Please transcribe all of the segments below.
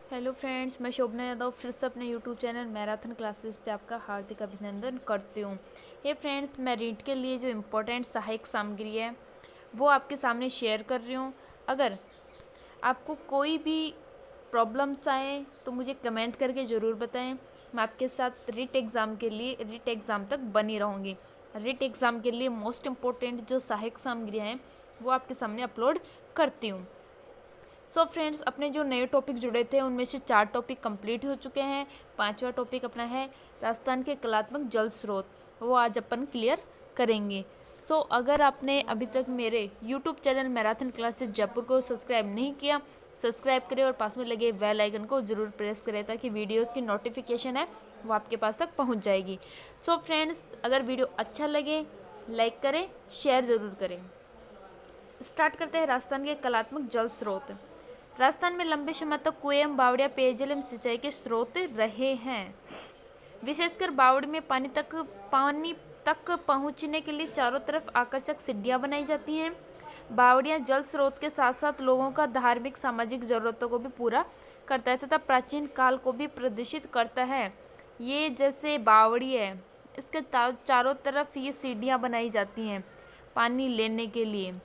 Hello friends, मैं शोभना यादव फिर से अपने यूट्यूब चैनल मैराथन क्लासेस पे आपका हार्दिक अभिनंदन करती हूँ। ये फ्रेंड्स, मैं रीड के लिए जो इम्पोर्टेंट सहायक सामग्री है वो आपके सामने शेयर कर रही हूँ। अगर आपको कोई भी प्रॉब्लम्स आए तो मुझे कमेंट करके ज़रूर बताएं। मैं आपके साथ रीट एग्ज़ाम तक बनी रहूँगी। रीट एग्ज़ाम के लिए मोस्ट इम्पोर्टेंट जो सहायक सामग्रियाँ हैं वो आपके सामने अपलोड करती हूँ। सो फ्रेंड्स, अपने जो नए टॉपिक जुड़े थे उनमें से 4 टॉपिक कंप्लीट हो चुके हैं। 5वां टॉपिक अपना है राजस्थान के कलात्मक जल स्रोत, वो आज अपन क्लियर करेंगे। सो अगर आपने अभी तक मेरे YouTube channel marathon classes Jaipur को सब्सक्राइब नहीं किया, सब्सक्राइब करें और पास में लगे बेल आइकन को ज़रूर प्रेस करें ताकि वीडियोज़ की नोटिफिकेशन है वो आपके पास तक पहुँच जाएगी। सो फ्रेंड्स, अगर वीडियो अच्छा लगे लाइक करें, शेयर ज़रूर करें। स्टार्ट करते हैं राजस्थान के कलात्मक जल स्रोत। राजस्थान में लंबे समय तक कुएं एवं बावड़ियां पेयजल एवं सिंचाई के स्रोत रहे हैं। विशेषकर बावड़ी में पानी तक पहुंचने के लिए चारों तरफ आकर्षक सीढ़ियां बनाई जाती हैं। बावड़ियां जल स्रोत के साथ साथ लोगों का धार्मिक सामाजिक जरूरतों को भी पूरा करता है तथा प्राचीन काल को भी प्रदर्शित करता है। ये जैसे बावड़ी है, इसके चारों तरफ ये सीढ़ियां बनाई जाती हैं पानी लेने के लिए।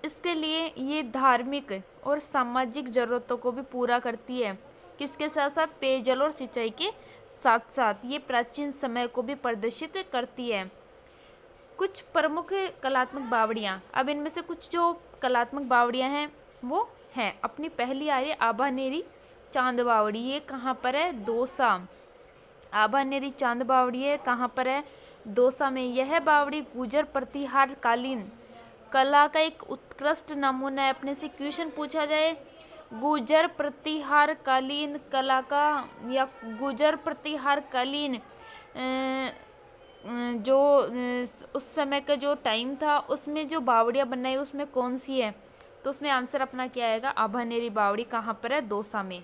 इसके लिए ये धार्मिक और सामाजिक ज़रूरतों को भी पूरा करती है। किसके साथ साथ? पेयजल और सिंचाई के साथ साथ ये प्राचीन समय को भी प्रदर्शित करती है। कुछ प्रमुख कलात्मक बावड़ियाँ, अब इनमें से कुछ जो कलात्मक बावड़ियाँ हैं वो हैं। अपनी पहली आ रही है आभानेरी चांद बावड़ी। ये कहाँ पर है? दौसा। आभानेरी चांद बावड़ी है कहाँ पर है? दौसा में। यह बावड़ी गुर्जर प्रतिहार कालीन कला का एक उत्कृष्ट नमूना है। अपने से क्वेश्चन पूछा जाए गुर्जर प्रतिहार कालीन कला का या गुर्जर प्रतिहार कालीन जो उस समय का जो टाइम था उसमें जो बावड़ियाँ बनाई उसमें कौन सी है? तो उसमें आंसर अपना क्या आएगा? आभानेरी बावड़ी। कहाँ पर है? दौसा में।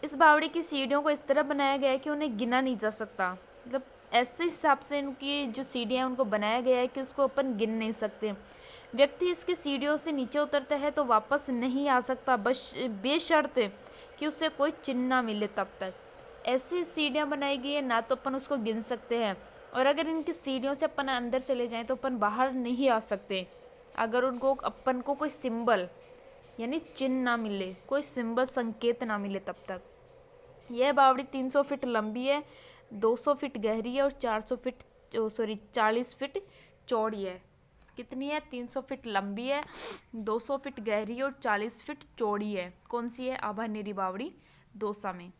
इस बावड़ी की सीढ़ियों को इस तरह बनाया गया है कि उन्हें गिना नहीं जा सकता। मतलब ऐसे हिसाब से इनकी जो सीढ़ियाँ हैं उनको बनाया गया है कि उसको अपन गिन नहीं सकते। व्यक्ति इसकी सीढ़ियों से नीचे उतरता है तो वापस नहीं आ सकता, बस बेशर्त कि उसे कोई चिन्ह ना मिले तब तक। ऐसी सीढ़ियाँ बनाई गई है ना तो अपन उसको गिन सकते हैं, और अगर इनकी सीढ़ियों से अपन अंदर चले जाएं तो अपन बाहर नहीं आ सकते अगर उनको अपन को कोई सिंबल यानी चिन्ह ना मिले, कोई सिंबल संकेत ना मिले तब तक। यह बावड़ी 300 फीट लंबी है, 200 फीट गहरी है और 40 फीट चौड़ी है। कितनी है? 300 फीट लंबी है, 200 फीट गहरी है और 40 फीट चौड़ी है। कौन सी है? आभानेरी बावड़ी, दौसा में।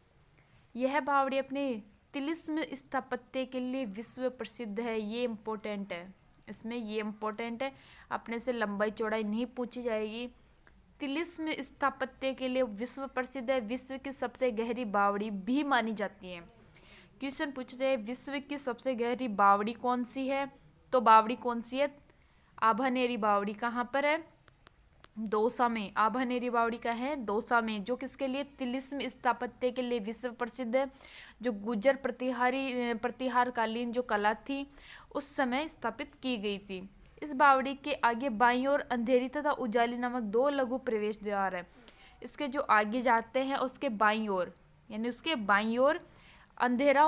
यह बावड़ी अपने तिलिस्म स्थापत्य के लिए विश्व प्रसिद्ध है। ये इम्पोर्टेंट है, इसमें ये इम्पोर्टेंट है। अपने से लंबाई चौड़ाई नहीं पूछी जाएगी। तिलिस्म स्थापत्य के लिए विश्व प्रसिद्ध है। विश्व की सबसे गहरी बावड़ी भी मानी जाती है। क्वेश्चन पूछा जाए विश्व की सबसे गहरी बावड़ी कौन सी है, तो बावड़ी कौन सी है? आभानेरी बावड़ी। कहाँ पर है? दौसा में। आभानेरी बावड़ी का है दौसा में, जो किसके लिए? तिलिस्म स्थापत्य के लिए विश्व प्रसिद्ध है। जो गुर्जर प्रतिहार कालीन जो कला थी उस समय स्थापित की गई थी। इस बावड़ी के आगे बाईं ओर अंधेरी तथा उजाली नामक 2 लघु प्रवेश द्वार है। इसके जो आगे जाते हैं उसके बाईं ओर, यानी उसके बाईं ओर अंधेरी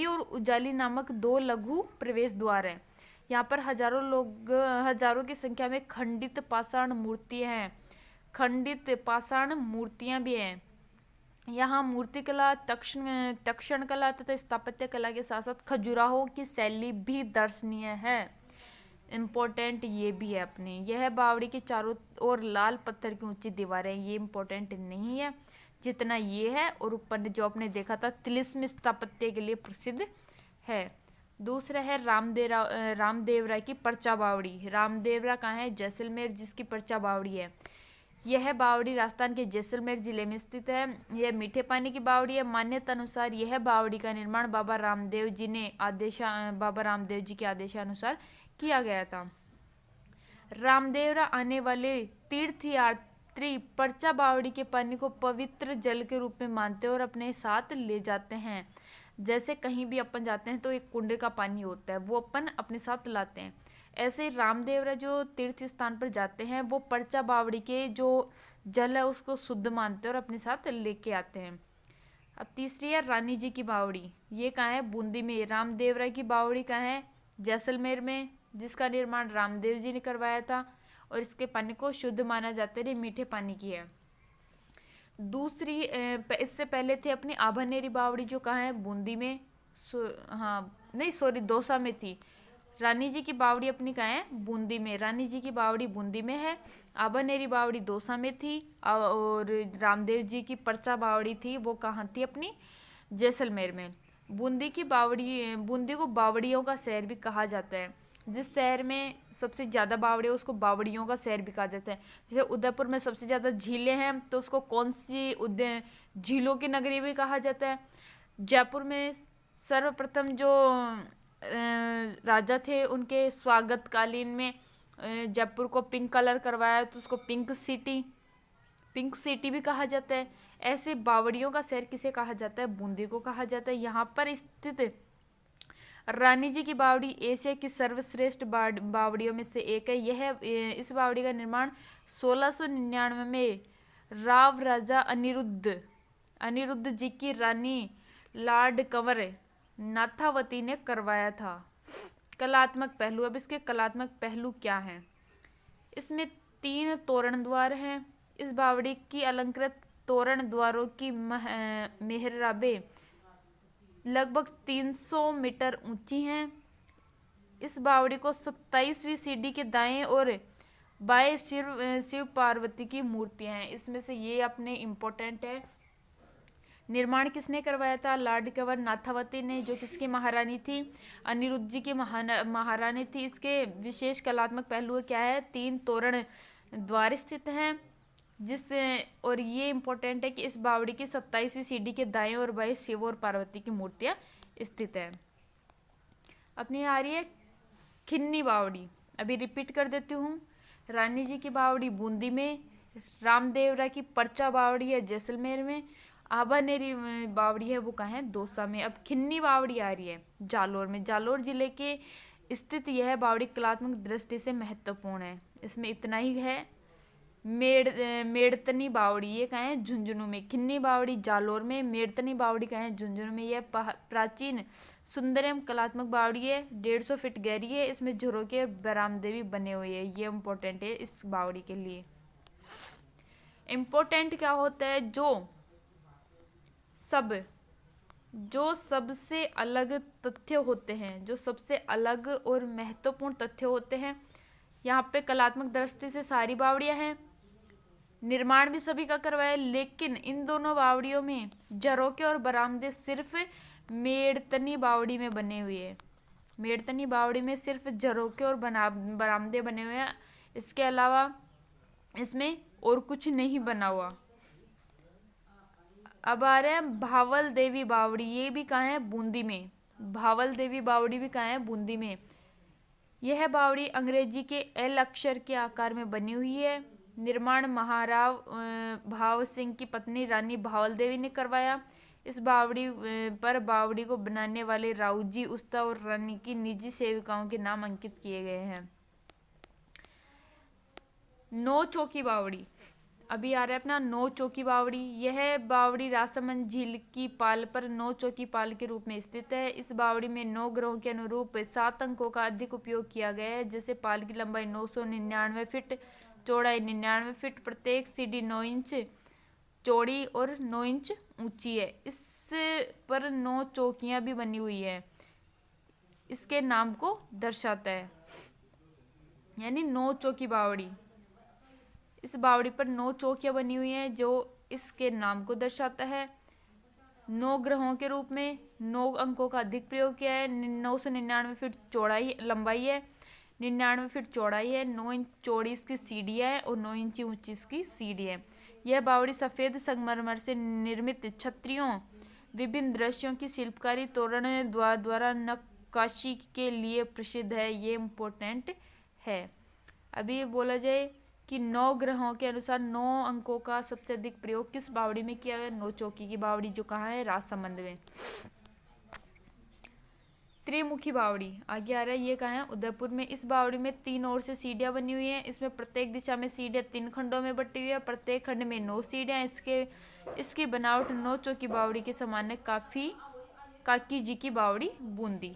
और उजाली नामक 2 लघु प्रवेश द्वार हैं। यहाँ पर हजारों की संख्या में खंडित पाषाण मूर्तियाँ हैं। खंडित पाषाण मूर्तियाँ भी हैं। यहाँ मूर्तिकला, तक्षण कला तथा स्थापत्य कला के साथ साथ खजुराहो की शैली भी दर्शनीय है। इम्पोर्टेंट ये भी है अपने। यह बावड़ी के चारों ओर लाल पत्थर की ऊंची दीवारें, ये इम्पोर्टेंट नहीं है जितना ये है। और ऊपर जो आपने देखा था तिलिस्म स्थापत्य के लिए प्रसिद्ध है। दूसरा है रामदेवरा की परचा बावड़ी। रामदेवरा कहाँ है? जैसलमेर, जिसकी परचा बावड़ी है। यह बावड़ी राजस्थान के जैसलमेर जिले में स्थित है। यह मीठे पानी की बावड़ी है। मान्यता अनुसार यह बावड़ी का निर्माण बाबा रामदेव जी के आदेशानुसार किया गया था। रामदेवरा आने वाले तीर्थयात्री परचा बावड़ी के पानी को पवित्र जल के रूप में मानते हैं और अपने साथ ले जाते हैं। जैसे कहीं भी अपन जाते हैं तो एक कुंडे का पानी होता है, वो अपन अपने साथ लाते हैं। ऐसे ही रामदेवरा जो तीर्थ स्थान पर जाते हैं वो पर्चा बावड़ी के जो जल है उसको शुद्ध मानते हैं और अपने साथ लेके आते हैं। अब तीसरी है रानी जी की बावड़ी। ये कहाँ है? बूंदी में। रामदेवरा की बावड़ी कहाँ है? जैसलमेर में, जिसका निर्माण रामदेव जी ने करवाया था और इसके पानी को शुद्ध माना जाता है, ये मीठे पानी की है। दूसरी इससे पहले थे अपनी आभानेरी बावड़ी जो कहाँ है? बूंदी में। हाँ नहीं सॉरी, दौसा में थी। रानी जी की बावड़ी अपनी कहाँ है? बूंदी में। रानी जी की बावड़ी बूंदी में है। आभानेरी बावड़ी दौसा में थी और रामदेव जी की पर्चा बावड़ी थी वो कहाँ थी? अपनी जैसलमेर में। बूंदी को बावड़ियों का शहर भी कहा जाता है। जिस शहर में सबसे ज़्यादा बावड़ी है उसको बावड़ियों का शहर भी कहा जाता है। जैसे उदयपुर में सबसे ज़्यादा झीलें हैं तो उसको कौन सी झीलों की नगरी भी कहा जाता है। जयपुर में सर्वप्रथम जो राजा थे उनके स्वागत कालीन में जयपुर को पिंक कलर करवाया तो उसको पिंक सिटी भी कहा जाता है। ऐसे बावड़ियों का शहर किसे कहा जाता है? बूंदी को कहा जाता है। यहाँ पर स्थित रानी जी की बावड़ी एशिया की सर्वश्रेष्ठ बावड़ियों में से एक है। इस बावड़ी का निर्माण 1699 में राव राजा अनिरुद्ध जी की रानी लाड कंवर नाथावती ने करवाया था। कलात्मक पहलू। अब इसके कलात्मक पहलू क्या हैं? इसमें 3 तोरण द्वार हैं। इस बावड़ी की अलंकृत तोरण द्वारों की मेहराबें लगभग 300 मीटर ऊंची हैं। इस बावड़ी को 27वीं सीढ़ी के दाएं और बाएं शिव पार्वती की मूर्तियां हैं। इसमें से ये अपने इम्पोर्टेंट है। निर्माण किसने करवाया था? लॉर्ड कंवर नाथावती ने, जो किसकी महारानी थी? अनिरुद्ध जी की महारानी थी। इसके विशेष कलात्मक पहलू क्या है? 3 तोरण द्वार स्थित हैं और ये इम्पोर्टेंट है कि इस बावड़ी की 27वीं सीढ़ी के दाएं और बाएं शिव और पार्वती की मूर्तियां स्थित है। अपनी आ रही है खिन्नी बावड़ी। अभी रिपीट कर देती हूँ। रानी जी की बावड़ी बूंदी में, रामदेवरा की पर्चा बावड़ी है जैसलमेर में, आभानेरी बावड़ी है वो कहाँ है? दौसा में। अब खिन्नी बावड़ी आ रही है जालोर में। जालोर जिले के स्थित यह बावड़ी कलात्मक दृष्टि से महत्वपूर्ण है। इसमें इतना ही है। मेड़तनी बावड़ी ये कहाँ है? झुंझुनू में। खिन्नी बावड़ी जालोर में, मेड़तनी बावड़ी कहाँ है? झुंझुनू में। यह प्राचीन सुंदर एवं कलात्मक बावड़ी है। 150 फीट गहरी है। इसमें झरोके और बरामदे भी बने हुए हैं। ये इम्पोर्टेंट है इस बावड़ी के लिए। इम्पोर्टेंट क्या होता है? जो सबसे अलग तथ्य होते हैं, जो सबसे अलग और महत्वपूर्ण तथ्य होते हैं। यहाँ पे कलात्मक दृष्टि से सारी बावड़ियाँ हैं। निर्माण भी सभी का करवाया, लेकिन इन दोनों बावड़ियों में झरोके और बरामदे सिर्फ मेड़तनी बावड़ी में बने हुए हैं। मेड़तनी बावड़ी में सिर्फ झरोके और बरामदे बने हुए हैं। इसके अलावा इसमें और कुछ नहीं बना हुआ। अब आ रहे हैं भावल देवी बावड़ी। ये भी कहाँ है? बूंदी में। भावल देवी बावड़ी भी कहाँ है? बूंदी में। यह बावड़ी अंग्रेजी के एल अक्षर के आकार में बनी हुई है। निर्माण महाराव भाव सिंह की पत्नी रानी भावल देवी ने करवाया। इस बावड़ी पर बावड़ी को बनाने वाले राऊजी उस्ता और रानी की निजी सेविकाओं के नाम अंकित किए गए हैं। नौ चौकी बावड़ी। अभी आ रहा है अपना नौ चौकी बावड़ी। यह बावड़ी राजसमंद झील की पाल पर नौ चौकी पाल के रूप में स्थित है। इस बावड़ी में 9 ग्रहों के अनुरूप 7 अंकों का अधिक उपयोग किया गया है। जैसे पाल की लंबाई 999 फीट, चौड़ाई 99 फीट, प्रत्येक सीढ़ी 9 इंच चौड़ी और 9 इंच ऊंची है। इस पर 9 चौकियां भी बनी हुई है। इसके नाम को दर्शाता है, यानी 9 चौकी बावड़ी। इस बावड़ी पर 9 चौकियां बनी हुई हैं जो इसके नाम को दर्शाता है। 9 ग्रहों के रूप में 9 अंकों का अधिक प्रयोग किया है। 999 फीट चौड़ाई लंबाई है, 99 फीट चौड़ाई है, 9 इंच चौड़ी इसकी सीढ़ियाँ है और 9 इंच ऊंची इसकी सीढ़ी है। यह बावड़ी सफ़ेद संगमरमर से निर्मित छत्रियों, विभिन्न दृश्यों की शिल्पकारी, तोरण द्वारा नक्काशी के लिए प्रसिद्ध है। ये इम्पोर्टेंट है। अभी ये बोला जाए कि 9 ग्रहों के अनुसार 9 अंकों का सबसे अधिक प्रयोग किस बावड़ी में किया गया? 9 चौकी की बावड़ी, जो कहाँ है? राजसमंद में। त्रिमुखी बावड़ी आगे आ रहा है, ये कहाँ है? उदयपुर में। इस बावड़ी में 3 ओर से सीढ़ियाँ बनी हुई हैं। इसमें प्रत्येक दिशा में सीढ़ियाँ 3 खंडों में बटी हुई है। प्रत्येक खंड में 9 सीढ़ियाँ। इसकी बनावट 9 चौकी बावड़ी के समान है। काकी जी की बावड़ी बूंदी।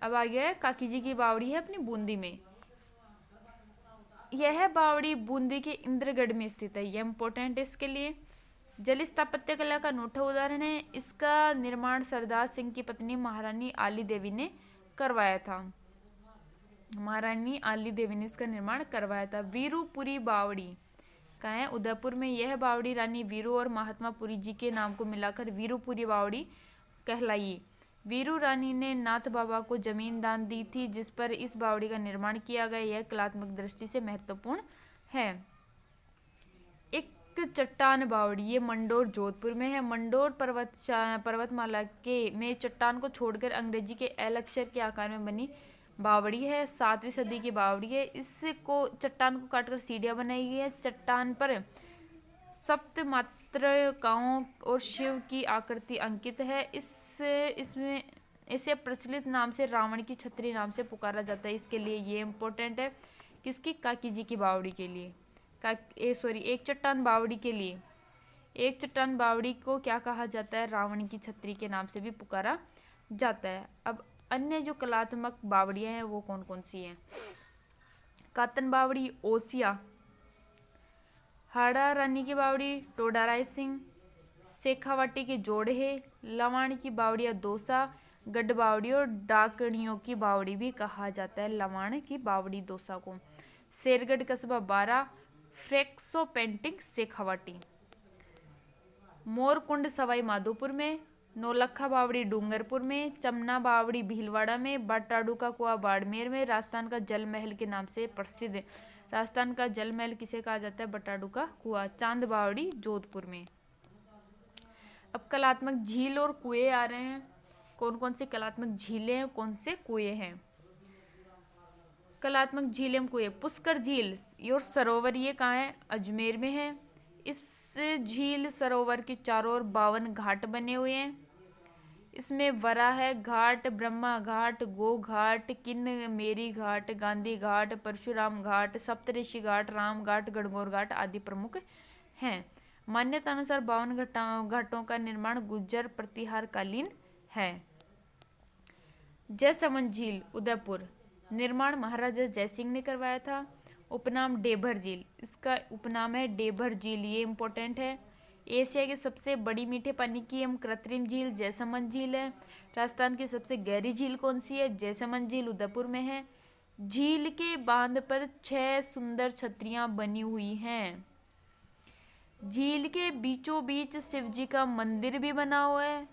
अब आ गया है काकी जी की बावड़ी है अपनी बूंदी में। यह बावड़ी बूंदी के इंद्रगढ़ में स्थित है। यह इंपॉर्टेंट है इसके लिए। जल स्थापत्य कला का अनूठा उदाहरण है। इसका निर्माण सरदार सिंह की पत्नी महारानी आली देवी ने करवाया था। महारानी आली देवी ने इसका निर्माण करवाया था। वीरूपुरी बावड़ी कहाँ है? उदयपुर में। यह बावड़ी रानी वीरू और महात्मा पुरी जी के नाम को मिलाकर वीरूपुरी बावड़ी कहलाई। वीरू रानी ने नाथ बाबा को जमीन दान दी थी, जिस पर इस बावड़ी का निर्माण किया गया। यह कलात्मक दृष्टि से महत्वपूर्ण है। एक चट्टान बावड़ी, ये मंडोर जोधपुर में है। मंडोर पर्वतमाला के में चट्टान को छोड़कर अंग्रेजी के एल अक्षर के आकार में बनी बावड़ी है। 7वीं सदी की बावड़ी है। इसको चट्टान को काटकर सीढ़ियाँ बनाई गई है। चट्टान पर सप्तमातृकाओं और शिव की आकृति अंकित है। इसमें इसे प्रचलित नाम से रावण की छतरी नाम से पुकारा जाता है। इसके लिए ये इम्पोर्टेंट है। किसकी? काकी जी की बावड़ी के लिए। एक चट्टान बावड़ी के लिए। एक चट्टान बावड़ी को क्या कहा जाता है? रावण की छतरी के नाम से भी पुकारा जाता है। अब अन्य जो कलात्मक बावड़ियां हैं वो कौन कौन सी हैं? कातन बावड़ी, ओसिया, हाड़ा रानी की बावड़ी, टोडा राय सिंह, शेखावाटी के जोड़े, लवाण की बावड़िया दोसा, गढ़ बावड़ी और डाकणियों की बावड़ी भी कहा जाता है लवाण की बावड़ी दोसा को। शेरगढ़ कस्बा 12, फ्रेक्सो पेंटिंग शेखावाटी। मोरकुंड सवाई माधोपुर में, नौलखा बावड़ी डूंगरपुर में, चमना बावड़ी भीलवाड़ा में, बटाडू का कुआं बाड़मेर में। राजस्थान का जल महल के नाम से प्रसिद्ध है। राजस्थान का जल महल किसे कहा जाता है? बटाडू का कुआं। चांद बावड़ी जोधपुर में। अब कलात्मक झील और कुएं आ रहे हैं। कौन कौन से कलात्मक झीलें हैं, कौन से कुएं हैं? कलात्मक झीलें कुएं। पुष्कर झील और सरोवर, ये कहाँ है? अजमेर में है। इस झील सरोवर के चारों ओर 52 घाट बने हुए हैं। इसमें वराह घाट, ब्रह्मा घाट, गो घाट, किन्नमेरी घाट, गांधी घाट, परशुराम घाट, सप्तऋषि घाट, राम घाट, गणगौर घाट आदि प्रमुख हैं। मान्यता अनुसार 52 घाटों का निर्माण गुर्जर प्रतिहार कालीन है। जयसमंद झील उदयपुर, निर्माण महाराजा जयसिंह ने करवाया था। उपनाम डेभर झील, इसका उपनाम है डेभर झील, ये इंपॉर्टेंट है। एशिया की सबसे बड़ी मीठे पानी की कृत्रिम झील जयसमंद झील है। राजस्थान की सबसे गहरी झील कौन सी है? जयसमंद झील उदयपुर में है। झील के बांध पर 6 सुंदर छतरियां बनी हुई हैं। झील के बीचों बीच शिवजी का मंदिर भी बना हुआ है।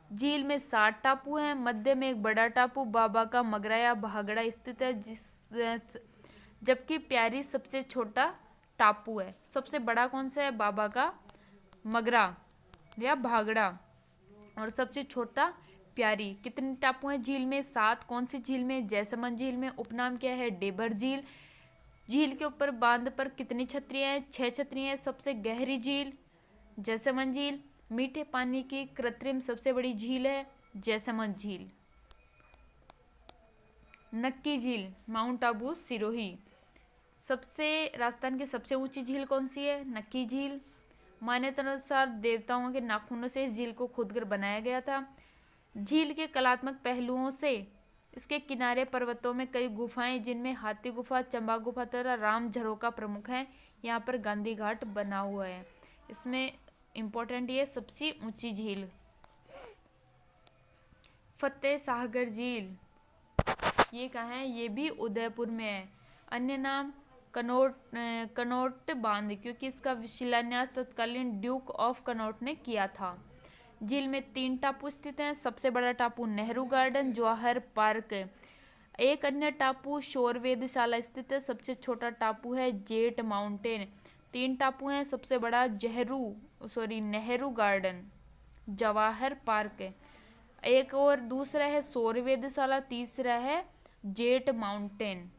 झील में 7 टापू हैं। मध्य में एक बड़ा टापू बाबा का मगरा या भागड़ा स्थित है, जबकि प्यारी सबसे छोटा टापू है। सबसे बड़ा कौन सा है? बाबा का मगरा या भागड़ा, और सबसे छोटा प्यारी। कितने टापू हैं झील में? 7। कौन सी झील में? जयसमंद झील में। उपनाम क्या है? डेभर झील। झील के ऊपर बांध पर कितनी छतरियां हैं? 6 छतरियां हैं। सबसे गहरी झील जयसमंद झील। मीठे पानी की कृत्रिम सबसे बड़ी झील है जयसमंद झील। नक्की झील माउंट आबू सिरोही। राजस्थान की सबसे ऊंची झील कौन सी है? नक्की झील। मान्यता अनुसार देवताओं के नाखूनों से इस झील को खोदकर बनाया गया था। झील के कलात्मक पहलुओं से इसके किनारे पर्वतों में कई गुफाएं, जिनमें हाथी गुफा, चंबा गुफा तथा राम झरोका प्रमुख हैं। यहाँ पर गांधी घाट बना हुआ है। इसमें इम्पोर्टेंट ये सबसे ऊंची झील। फतेह सागर झील, ये कहाँ है? ये भी उदयपुर में है। अन्य नाम कनौट बांध, क्योंकि इसका शिलान्यास तत्कालीन ड्यूक ऑफ कनौट ने किया था। झील में 3 टापू स्थित हैं। सबसे बड़ा टापू नेहरू गार्डन जवाहर पार्क। एक अन्य टापू शोर वेधशाला स्थित है। सबसे छोटा टापू है जेट माउंटेन। 3 टापू हैं। सबसे बड़ा नेहरू गार्डन जवाहर पार्क। एक और दूसरा है शोर वेधशाला, तीसरा है जेट माउंटेन।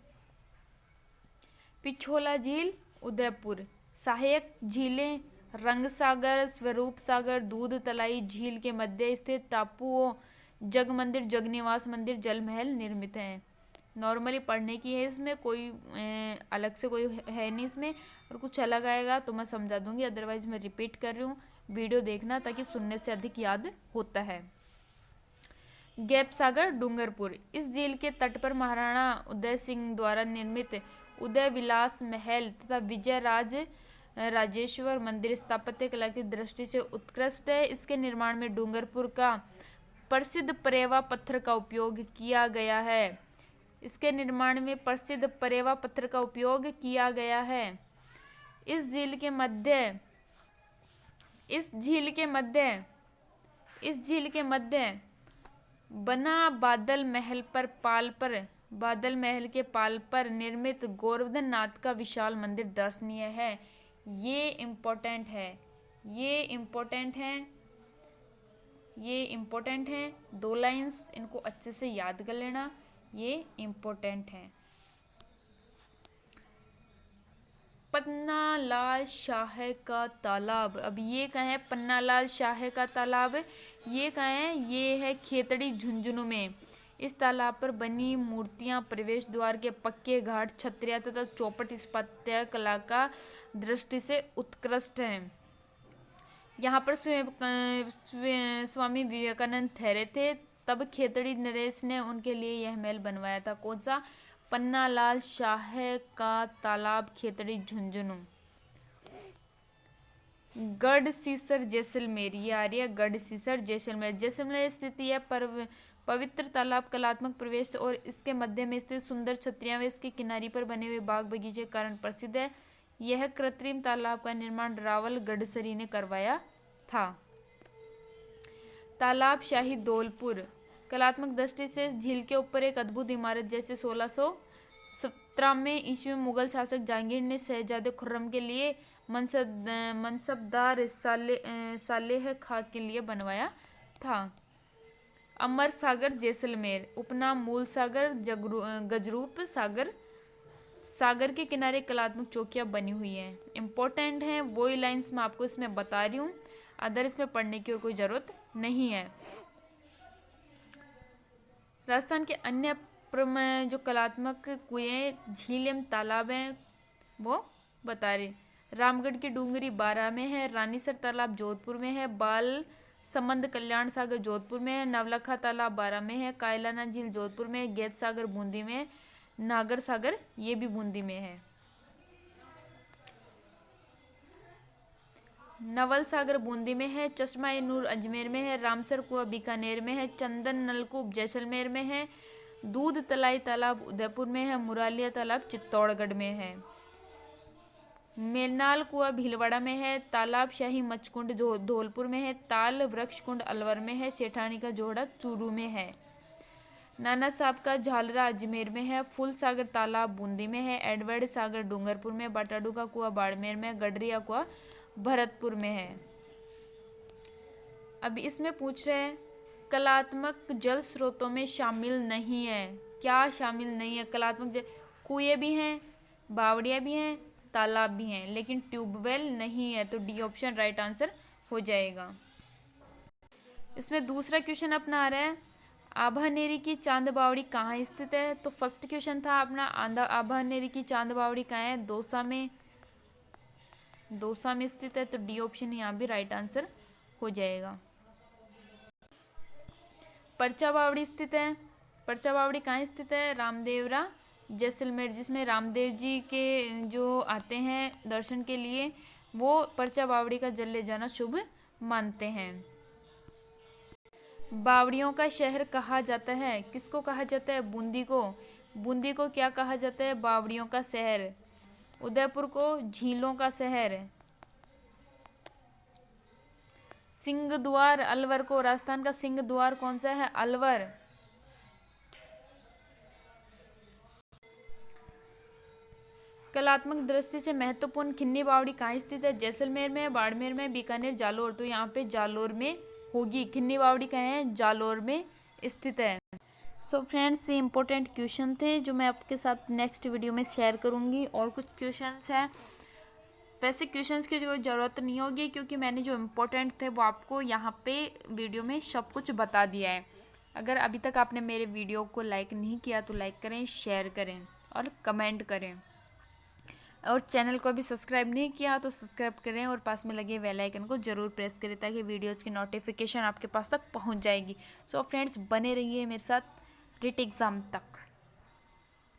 पिछोला झील उदयपुर। सहायक झीलें रंग सागर, स्वरूप सागर, दूध तलाई झील के मध्य स्थित टापुओं जग मंदिर, जगनिवास मंदिर, जल महल निर्मित हैं। नॉर्मली पढ़ने की है, इसमें कोई अलग से कोई है नहीं इसमें, और कुछ अलग आएगा तो मैं समझा दूंगी, अदरवाइज मैं रिपीट कर रही हूँ। वीडियो देखना ताकि सुनने से अधिक याद होता है। गैप सागर डूंगरपुर, इस झील के तट पर महाराणा उदय सिंह द्वारा निर्मित उदय विलास महल तथा विजय राजेश्वर मंदिर स्थापत्य कला की दृष्टि से उत्कृष्ट है। इसके निर्माण में डूंगरपुर का प्रसिद्ध परेवा पत्थर का उपयोग किया गया है। इसके निर्माण में प्रसिद्ध परेवा पत्थर का उपयोग किया गया है। इस झील के मध्य बना बादल महल के पाल पर निर्मित गोवर्धन नाथ का विशाल मंदिर दर्शनीय है। ये इम्पोर्टेंट है। 2 लाइंस इनको अच्छे से याद कर लेना, ये इम्पोर्टेंट है। पन्ना लाल शाह का तालाब, अब ये कहाँ है? पन्ना लाल शाह का तालाब ये कहाँ है? ये है खेतड़ी झुंझुनू में। इस तालाब पर बनी मूर्तियां प्रवेश द्वार के पक्के घाट, छतरियां तथा चौपट स्थापत्य कला का दृष्टि से उत्कृष्ट हैं। यहाँ पर स्वामी विवेकानंद ठहरे थे, तब खेतड़ी नरेश ने उनके लिए यह महल बनवाया था। कौन सा? पन्ना लाल शाह का तालाब, खेतड़ी झुंझुनू। गढ़सीसर जैसलमेर, ये आ रही है गढ़सीसर जैसलमेर। जैसलमेर स्थित यह पवित्र तालाब कलात्मक प्रवेश और इसके मध्य में स्थित सुंदर छतरियां व इसके किनारे पर बने हुए बाग बगीचे के कारण प्रसिद्ध है। यह कृत्रिम तालाब का निर्माण रावल गडसरी ने करवाया था। तालाब शाही धौलपुर, कलात्मक दृष्टि से झील के ऊपर एक अद्भुत इमारत जैसे 1617 में ईस्वी में मुगल शासक जहांगीर ने शहजादे खुर्रम के लिए मनसबदार सालेह खां के लिए बनवाया था। अमर सागर जैसलमेर, उपनाम मूल सागर, गजरूप सागर के किनारे कलात्मक चौकियां बनी हुई हैं। इम्पोर्टेंट हैं, वही लाइंस मैं आपको इसमें बता रही हूँ, अदर इसमें पढ़ने की और कोई ज़रूरत नहीं है। राजस्थान के अन्य जो कलात्मक कुएं, झील एवं तालाब हैं वो बता रहे। रामगढ़ की डूंगरी 12 में है, रानीसर तालाब जोधपुर में है, बाल संबंध कल्याण सागर जोधपुर में है, नवलखा तालाब 12 में है, कायलाना झील जोधपुर में है, गैत सागर बूंदी में है, नागर सागर ये भी बूंदी में है। नवल सागर बूंदी में है, चश्मा ए नूर अजमेर में है, रामसर कुआं बीकानेर में है, चंदन नलकूप जैसलमेर में है, दूध तलाई तालाब उदयपुर में है, मुरालिया तालाब चित्तौड़गढ़ में है, मेलनाल कुआं भीलवाड़ा में है, तालाब शाही मचकुंड धौलपुर में है, ताल वृक्ष कुंड अलवर में है, सेठानी का जोड़ा चूरू में है, नाना साहब का झालरा अजमेर में है, फुल सागर तालाब बूंदी में है, एडवर्ड सागर डूंगरपुर में, बाटाडू का कुआं बाड़मेर में, गडरिया कुआं भरतपुर में है। अब इसमें पूछ रहे हैं कलात्मक जल स्रोतों में शामिल नहीं है, क्या शामिल नहीं है? कलात्मक कुएं भी हैं, बावड़ियाँ भी हैं, तालाब भी हैं, लेकिन ट्यूबवेल नहीं है, तो डी ऑप्शन राइट आंसर हो जाएगा। इसमें दूसरा क्वेश्चन अपना आ रहा है, आभानेरी की चांद बावड़ी कहाँ स्थित है? तो फर्स्ट क्वेश्चन था अपना आभानेरी की चांद बावड़ी कहाँ है? दौसा में स्थित है, तो डी ऑप्शन यहाँ भी राइट आंसर हो जाएगा। परचा बावड़ी स्थित है, परचा बावड़ी कहाँ स्थित है? रामदेवरा जैसलमेर, जिसमें रामदेव जी के जो आते हैं दर्शन के लिए वो परचा बावड़ी का जल ले जाना शुभ मानते हैं। बावड़ियों का शहर कहा जाता है, किसको कहा जाता है? बूंदी को। बूंदी को क्या कहा जाता है? बावड़ियों का शहर। उदयपुर को झीलों का शहर। सिंह द्वार अलवर को, राजस्थान का सिंह द्वार कौन सा है? अलवर। कलात्मक दृष्टि से महत्वपूर्ण खिन्नी बावड़ी कहाँ स्थित है? जैसलमेर में, बाड़मेर में, बीकानेर, जालोर। तो यहाँ पे जालोर में होगी। खिन्नी बावड़ी कहाँ है? जालोर में स्थित है। सो फ्रेंड्स, ये इंपॉर्टेंट क्वेश्चन थे जो मैं आपके साथ नेक्स्ट वीडियो में शेयर करूँगी। और कुछ क्वेश्चंस हैं वैसे क्वेश्चंस की कोई ज़रूरत नहीं होगी, क्योंकि मैंने जो इम्पोर्टेंट थे वो आपको यहाँ पे वीडियो में सब कुछ बता दिया है। अगर अभी तक आपने मेरे वीडियो को लाइक नहीं किया तो लाइक करें, शेयर करें और कमेंट करें, और चैनल को भी सब्सक्राइब नहीं किया तो सब्सक्राइब करें और पास में लगे बेल आइकन को ज़रूर प्रेस करें, ताकि वीडियोज़ की नोटिफिकेशन आपके पास तक पहुँच जाएगी। सो फ्रेंड्स, बने रहिए मेरे साथ रिट एग्ज़ाम तक।